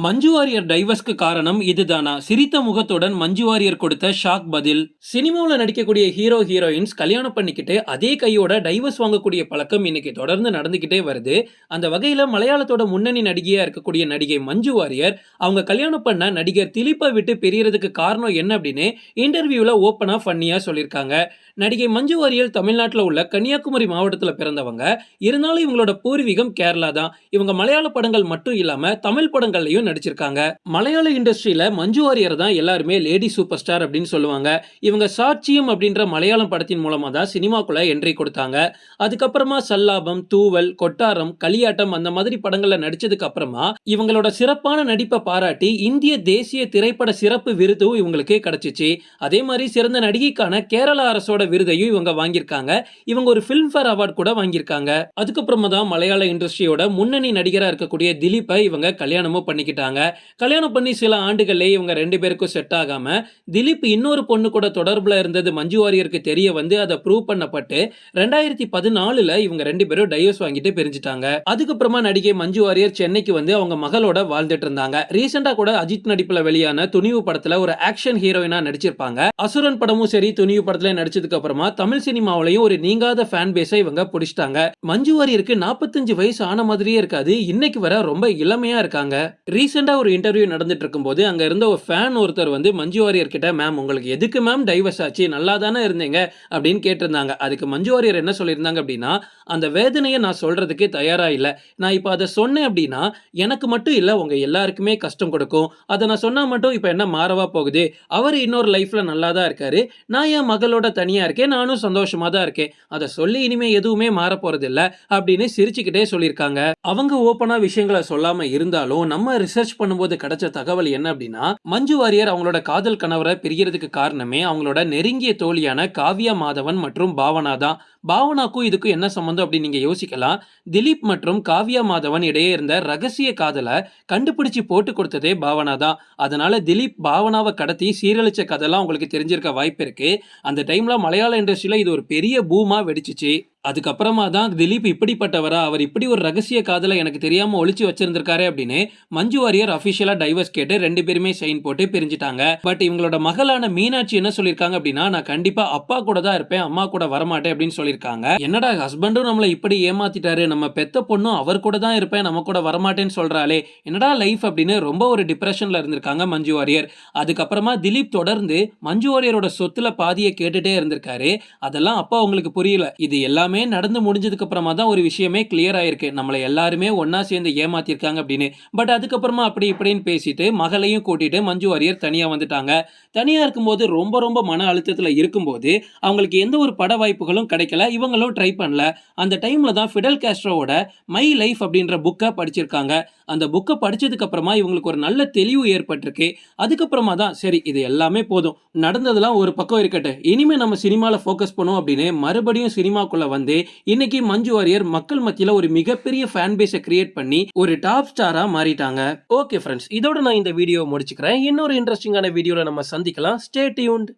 மஞ்சு வாரியர் டைவர்ஸ்க்கு காரணம் இதுதானா? சிரித்த முகத்துடன் மஞ்சு வாரியர் கொடுத்த ஷாக் பதில். சினிமாவில் நடிக்கக்கூடிய ஹீரோ ஹீரோயின்ஸ் கல்யாணம் பண்ணிக்கிட்டு அதே கையோட டைவர்ஸ் வாங்கக்கூடிய பழக்கம் இன்னைக்கு தொடர்ந்து நடந்துகிட்டே வருது. அந்த வகையில மலையாளத்தோட முன்னணி நடிகையா இருக்கக்கூடிய நடிகை மஞ்சு வாரியர் அவங்க கல்யாணம் பண்ண நடிகர் திலீப்பை விட்டு பிரியறதுக்கு காரணம் என்ன அப்படின்னு இன்டர்வியூல ஓப்பனா ஃபன்னியா சொல்லியிருக்காங்க. நடிகை மஞ்சு வாரியர் தமிழ்நாட்டில் உள்ள கன்னியாகுமரி மாவட்டத்தில் பிறந்தவங்க. இருந்தாலும் இவங்களோட பூர்வீகம் கேரளா தான். இவங்க மலையாள படங்கள் மட்டும் இல்லாம தமிழ் படங்கள்லயும் நடிச்சிருக்காங்க. மலையாள இண்டஸ்ட்ரியில மஞ்சு வாரியர் தான் எல்லாருமே லேடி சூப்பர் ஸ்டார் அப்படின்னு சொல்லுவாங்க. இவங்க சாட்சியம் அப்படின்ற மலையாளம் படத்தின் மூலமா தான் சினிமாக்குள்ள என்ட்ரி கொடுத்தாங்க. அதுக்கப்புறமா சல்லாபம், தூவல், கொட்டாரம், களியாட்டம் அந்த மாதிரி படங்கள்ல நடிச்சதுக்கு அப்புறமா இவங்களோட சிறப்பான நடிப்பை பாராட்டி இந்திய தேசிய திரைப்பட சிறப்பு விருதும் இவங்களுக்கு கிடைச்சிச்சு. அதே மாதிரி சிறந்த நடிகைக்கான கேரள அரசோட விருதையும் இவங்க வாங்கியிருக்காங்க. இவங்க ஒரு ஃபிலிம்ஃபேர் அவார்ட் கூட வாங்கியிருக்காங்க. அதுக்கப்புறமா தான் மலையாள இண்டஸ்ட்ரியோட முன்னணி நடிகரா இருக்கக்கூடிய திலீப்பை இவங்க கல்யாணமும் பண்ணிக்கிட்டாங்க. கல்யாணம் பண்ணி சில ஆண்டுகள்லேயே இவங்க ரெண்டு பேருக்கும் செட் ஆகாம திலீப் இன்னொரு பொண்ணு கூட தொடர்புல இருந்தது மஞ்சு வாரியருக்கு தெரிய வந்து அதை ப்ரூவ் பண்ணப்பட்டு 2014 இவங்க ரெண்டு பேரும் டைவர்ஸ் வாங்கிட்டு பிரிஞ்சுட்டாங்க. அதுக்கப்புறமா நடிகை மஞ்சு வாரியர் சென்னைக்கு வந்து அவங்க மகளோட வாழ்ந்துட்டு இருந்தாங்க. ரீசெண்டா கூட அஜித் நடிப்புல வெளியான துணிவு படத்துல ஒரு ஆக்ஷன் ஹீரோயினா நடிச்சிருப்பாங்க. அசுரன் படமும் சரி, துணிவு படத்துல நடிச்சதுக்கு அப்புறமா தமிழ் சினிமாவிலையும் ஒரு நீங்காத ஃபேன் பேஸை இவங்க பிடிச்சிட்டாங்க. மஞ்சு வாரியருக்கு 45 வயசு ஆன மாதிரியே இருக்காது. இன்னைக்கு வர ரொம்ப இளமையா இருக்காங்க. ரீசெண்டா ஒரு இன்டர்வியூ நடந்துட்டு இருக்கும்போது அங்க இருந்த ஒரு ஃபேன் ஒருத்தர் வந்து மஞ்சு வாரியர் கிட்ட, மேம் உங்களுக்கு எதுக்கு மேம் டைவர்ஸ் ஆச்சு, நல்லா தானே இருந்தீங்க அப்படின்னு கேட்டிருந்தாங்க. அதுக்கு மஞ்சு வாரியர் என்ன சொல்லியிருந்தாங்க அப்படின்னா, அந்த வேதனையை நான் சொல்றதுக்கு தயாரா இல்லை. நான் இப்போ அதை சொன்னேன் அப்படின்னா எனக்கு மட்டும் இல்லை உங்க எல்லாருக்குமே கஷ்டம் கொடுக்கும். அதை நான் சொன்னா மட்டும் இப்போ என்ன மாறவா போகுது? அவர் இன்னொரு லைஃப்ல நல்லா தான் இருக்காரு. நான் என் மகளோட தனியா இருக்கேன். நானும் சந்தோஷமா தான் இருக்கேன். அதை சொல்லி இனிமே எதுவுமே மாற போறது இல்ல அப்படின்னு சிரிச்சுக்கிட்டே சொல்லியிருக்காங்க. அவங்க ஓப்பனா விஷயங்களை சொல்லாம இருந்தாலும் நம்ம ரிசர்ச் பண்ணும்போது கிடைச்ச தகவல் என்ன அப்படின்னா, மஞ்சு வாரியர் அவங்களோட காதல் கணவரை பிரியறதுக்கு காரணமே அவங்களோட நெருங்கிய தோழியான காவ்யா மாதவன் மற்றும் பாவனா தான். பாவனாக்கும் இதுக்கும் என்ன சம்பந்தம் அப்படின்னு நீங்க யோசிக்கலாம். திலீப் மற்றும் காவ்யா மாதவன் இடையே இருந்த ரகசிய காதலை கண்டுபிடிச்சு போட்டு கொடுத்ததே பாவனா தான். அதனால திலீப் பாவனாவை கடத்தி சீரழிச்ச கதைலாம் உங்களுக்கு தெரிஞ்சிருக்க வாய்ப்பு இருக்கு. அந்த டைம்ல மலையாள இண்டஸ்ட்ரியில இது ஒரு பெரிய பூமா வெடிச்சிச்சு. அதுக்கப்புறமா தான் திலீப் இப்படிப்பட்டவரா, அவர் இப்படி ஒரு ரகசிய காதலை எனக்கு தெரியாம ஒளிச்சு வச்சிருந்திருக்காரு அப்படின்னு மஞ்சு வாரியர் அபிஷியலா டைவர்ஸ் கேட்டு ரெண்டு பேருமே சைன் போட்டு பிரிஞ்சுட்டாங்க. பட் இவங்களோட மகளான மீனாட்சி என்ன சொல்லியிருக்காங்க அப்படின்னா, நான் கண்டிப்பா அப்பா கூட தான் இருப்பேன், அம்மா கூட வரமாட்டேன் அப்படின்னு சொல்லியிருக்காங்க. என்னடா ஹஸ்பண்டும் நம்மளை இப்படி ஏமாத்திட்டாரு, நம்ம பெத்த பொண்ணும் அவர் கூட தான் இருப்பேன் நம்ம கூட வரமாட்டேன்னு சொல்றாளே, என்னடா லைஃப் அப்படின்னு ரொம்ப ஒரு டிப்ரெஷன்ல இருந்திருக்காங்க மஞ்சு வாரியர். அதுக்கப்புறமா திலீப் தொடர்ந்து மஞ்சு வாரியரோட சொத்துல பாதியை கேட்டுட்டே இருந்திருக்காரு. அதெல்லாம் அப்பா உங்களுக்கு புரியல. இது எல்லாமே நடந்து முடிஞ்சதுக்கு அப்புறமா தான் ஒரு விஷயமே கிளியர் ஆயிருக்கு. நம்மளை எல்லாருமே ஒன்னா சேர்ந்து ஏமாத்திருக்காங்க அப்படின்னு. பட் அதுக்கப்புறமா அப்படி இப்படின்னு பேசிட்டு மகளையும் கூட்டிட்டு மஞ்சு வாரியர் தனியா வந்துட்டாங்க. தனியா இருக்கும்போது ரொம்ப ரொம்ப மன அழுத்தத்துல இருக்கும்போது அவங்களுக்கு எந்த ஒரு பட வாய்ப்புகளும் கிடைக்கல. இவங்களும் ட்ரை பண்ணல. அந்த டைம்ல தான் ஃபிடல் காஸ்ட்ரோவோட மை லைஃப் அப்படின்ற புக்கை படிச்சிருக்காங்க. அந்த புக்கை படிச்சதுக்கு அப்புறமா இவங்களுக்கு ஒரு நல்ல தெளிவு ஏற்பட்டிருக்கு. அதுக்கப்புறமா தான் சரி இது எல்லாமே போதும், நடந்ததெல்லாம் ஒரு பக்கம் இருக்கட்டும், இனிமே நம்ம சினிமால ஃபோக்கஸ் பண்ணுவோம் அப்படின்னு மறுபடியும் சினிமாக்குள்ள வந்து இன்னைக்கு மஞ்சு வாரியர் மக்கள் மத்தியில ஒரு மிகப்பெரிய ஃபேன் பேஸை கிரியேட் பண்ணி ஒரு டாப் ஸ்டாரா மாறிட்டாங்க. ஓகே ஃப்ரெண்ட்ஸ், இதோட நான் இந்த வீடியோ முடிச்சுக்கிறேன். இன்னொரு இன்ட்ரெஸ்டிங்கான வீடியோல நம்ம சந்திக்கலாம். Stay tuned.